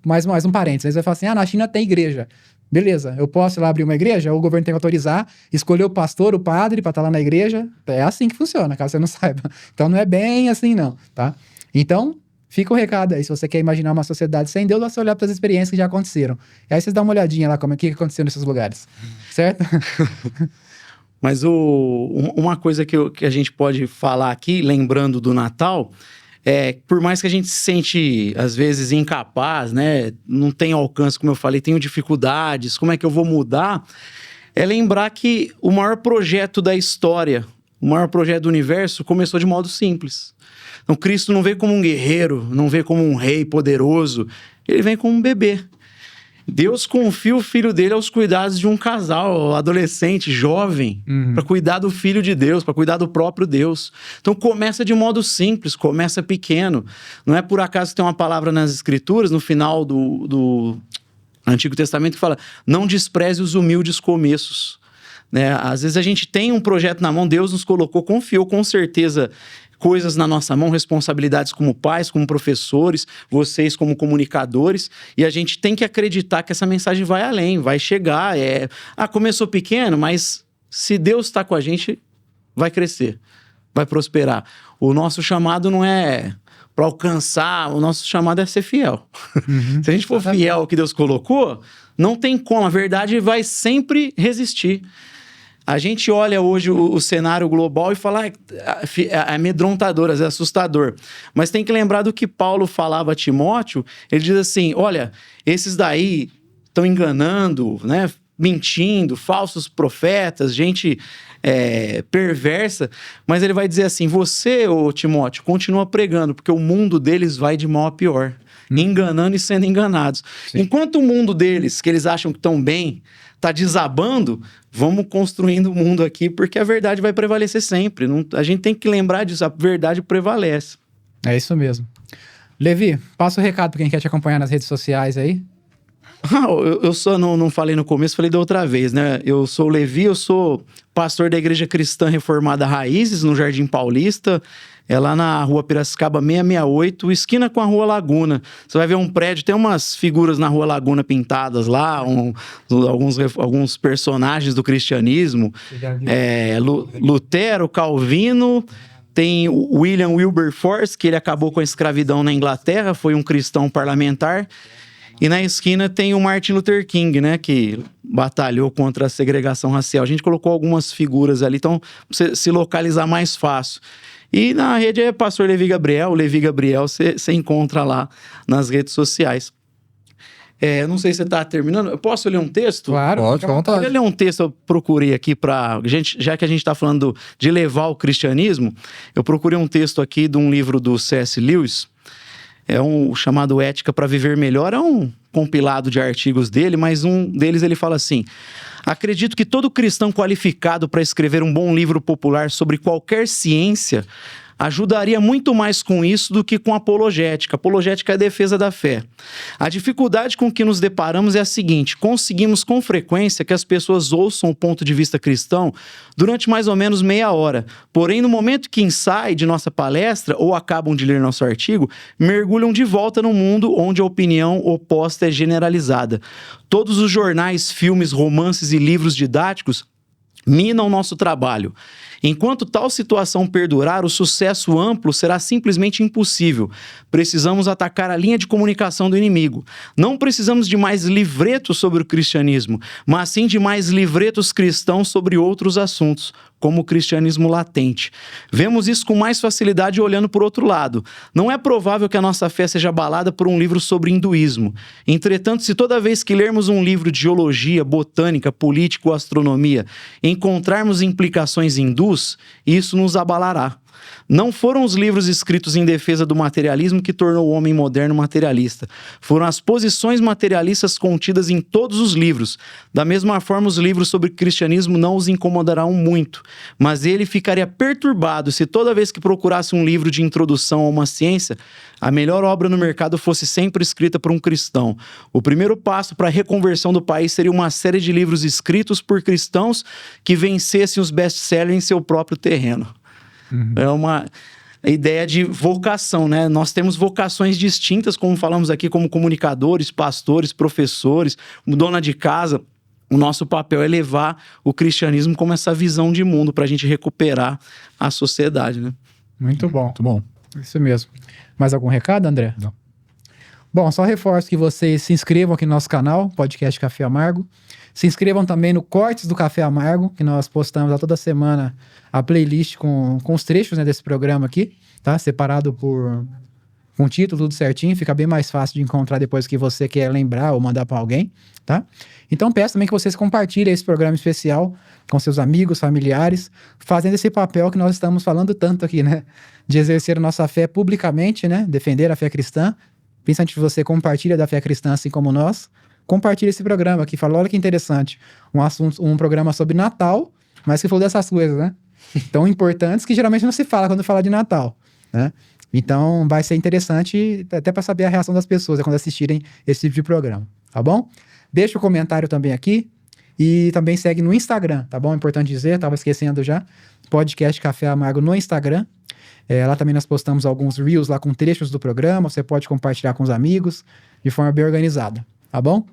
S1: Mais um parênteses, aí você vai falar assim, na China tem igreja. Beleza, eu posso ir lá abrir uma igreja? O governo tem que autorizar, escolher o pastor, o padre para estar lá na igreja. É assim que funciona, caso você não saiba. Então não é bem assim não, tá? Então, fica o recado aí. Se você quer imaginar uma sociedade sem Deus, você olhar para as experiências que já aconteceram. E aí vocês dão uma olhadinha lá como é que aconteceu nesses lugares, certo?
S3: Mas uma coisa que a gente pode falar aqui, lembrando do Natal, por mais que a gente se sente, às vezes, incapaz, né? Não tem alcance, como eu falei, tenho dificuldades, como é que eu vou mudar? É lembrar que o maior projeto da história, o maior projeto do universo, começou de modo simples. Então, Cristo não veio como um guerreiro, não veio como um rei poderoso, ele vem como um bebê. Deus confia o filho dele aos cuidados de um casal, adolescente, jovem, para cuidar do filho de Deus, para cuidar do próprio Deus. Então começa de modo simples, começa pequeno. Não é por acaso que tem uma palavra nas Escrituras, no final do Antigo Testamento, que fala: não despreze os humildes começos. Né? Às vezes a gente tem um projeto na mão, Deus nos colocou, confiou com certeza coisas na nossa mão, responsabilidades como pais, como professores, vocês como comunicadores, e a gente tem que acreditar que essa mensagem vai além, vai chegar. Começou pequeno, mas se Deus está com a gente, vai crescer, vai prosperar. O nosso chamado não é para alcançar, o nosso chamado é ser fiel. Se a gente for fiel ao que Deus colocou, não tem como, a verdade vai sempre resistir. A gente olha hoje o cenário global e fala é amedrontador, é assustador. Mas tem que lembrar do que Paulo falava a Timóteo. Ele diz assim, olha, esses daí estão enganando, né, mentindo, falsos profetas, gente perversa. Mas ele vai dizer assim, você, ô Timóteo, continua pregando, porque o mundo deles vai de mal a pior. Enganando e sendo enganados. Sim. Enquanto o mundo deles, que eles acham que estão bem, está desabando, vamos construindo o mundo aqui, porque a verdade vai prevalecer sempre. A gente tem que lembrar disso, a verdade prevalece.
S1: É isso mesmo. Levi, passa o recado para quem quer te acompanhar nas redes sociais aí.
S3: Eu só não falei no começo, falei da outra vez, né? Eu sou o Levi, eu sou pastor da Igreja Cristã Reformada Raízes, no Jardim Paulista. É lá na Rua Piracicaba 668, esquina com a Rua Laguna. Você vai ver um prédio, tem umas figuras na Rua Laguna pintadas lá, alguns personagens do cristianismo. Lutero, Calvino, tem o William Wilberforce, que ele acabou com a escravidão na Inglaterra, foi um cristão parlamentar. E na esquina tem o Martin Luther King, né, que batalhou contra a segregação racial. A gente colocou algumas figuras ali, então, pra você se localizar mais fácil. E na rede é Pastor Levi Gabriel, o Levi Gabriel, você encontra lá nas redes sociais. Não sei se você está terminando. Eu posso ler um texto?
S1: Claro,
S2: pode, à vontade.
S3: Eu ler um texto, eu procurei aqui já que a gente está falando de levar o cristianismo, eu procurei um texto aqui de um livro do C.S. Lewis, chamado Ética para Viver Melhor, é um compilado de artigos dele, mas um deles ele fala assim: acredito que todo cristão qualificado para escrever um bom livro popular sobre qualquer ciência ajudaria muito mais com isso do que com apologética. Apologética é a defesa da fé. A dificuldade com que nos deparamos é a seguinte: conseguimos com frequência que as pessoas ouçam o ponto de vista cristão durante mais ou menos meia hora. Porém, no momento que saem de nossa palestra ou acabam de ler nosso artigo, mergulham de volta no mundo onde a opinião oposta é generalizada. Todos os jornais, filmes, romances e livros didáticos minam nosso trabalho. Enquanto tal situação perdurar, o sucesso amplo será simplesmente impossível. Precisamos atacar a linha de comunicação do inimigo. Não precisamos de mais livretos sobre o cristianismo, mas sim de mais livretos cristãos sobre outros assuntos, como o cristianismo latente. Vemos isso com mais facilidade olhando por outro lado. Não é provável que a nossa fé seja abalada por um livro sobre hinduísmo. Entretanto, se toda vez que lermos um livro de geologia, botânica, política ou astronomia, encontrarmos implicações hindus, isso nos abalará. Não foram os livros escritos em defesa do materialismo que tornou o homem moderno materialista. Foram as posições materialistas contidas em todos os livros. Da mesma forma, os livros sobre cristianismo não os incomodarão muito, mas ele ficaria perturbado se toda vez que procurasse um livro de introdução a uma ciência, a melhor obra no mercado fosse sempre escrita por um cristão. O primeiro passo para a reconversão do país seria uma série de livros escritos por cristãos que vencessem os best-sellers em seu próprio terreno. a ideia de vocação, né? Nós temos vocações distintas, como falamos aqui, como comunicadores, pastores, professores, dona de casa. O nosso papel é levar o cristianismo como essa visão de mundo para a gente recuperar a sociedade, né?
S1: Muito bom.
S2: Muito bom.
S1: Isso mesmo. Mais algum recado, André?
S2: Não.
S1: Bom, só reforço que vocês se inscrevam aqui no nosso canal, Podcast Café Amargo. Se inscrevam também no Cortes do Café Amargo, que nós postamos lá toda semana a playlist com os trechos, né, desse programa aqui, tá? Separado com o título, tudo certinho. Fica bem mais fácil de encontrar depois que você quer lembrar ou mandar para alguém, tá? Então peço também que vocês compartilhem esse programa especial com seus amigos, familiares, fazendo esse papel que nós estamos falando tanto aqui, né? De exercer a nossa fé publicamente, né? Defender a fé cristã. Principalmente se você compartilha da fé cristã assim como nós, compartilha esse programa aqui. Fala, olha que interessante. Um programa sobre Natal, mas que falou dessas coisas, né? Tão importantes que geralmente não se fala quando fala de Natal, né? Então vai ser interessante até para saber a reação das pessoas quando assistirem esse tipo de programa, tá bom? Deixa o comentário também aqui e também segue no Instagram, tá bom? É importante dizer, tava esquecendo já. Podcast Café Amargo no Instagram. Lá também nós postamos alguns reels lá com trechos do programa. Você pode compartilhar com os amigos de forma bem organizada, tá bom?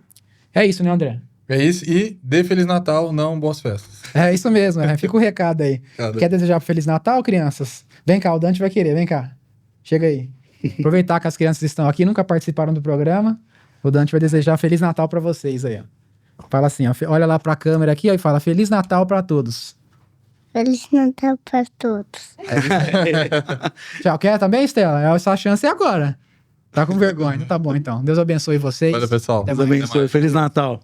S1: É isso, né, André?
S2: É isso. E dê Feliz Natal, não boas festas.
S1: É isso mesmo, fica o recado aí. Quer desejar Feliz Natal, crianças? Vem cá, o Dante vai querer, vem cá. Chega aí. Aproveitar que as crianças estão aqui, nunca participaram do programa. O Dante vai desejar Feliz Natal pra vocês aí, ó. Fala assim, ó, olha lá pra câmera aqui, ó, e fala Feliz Natal pra todos.
S4: Feliz Natal para todos.
S1: Tchau. Quer também, Estela? Essa chance é agora. Tá com vergonha. Tá bom, então. Deus abençoe vocês.
S2: Olha, pessoal.
S3: Deus abençoe. Feliz Natal.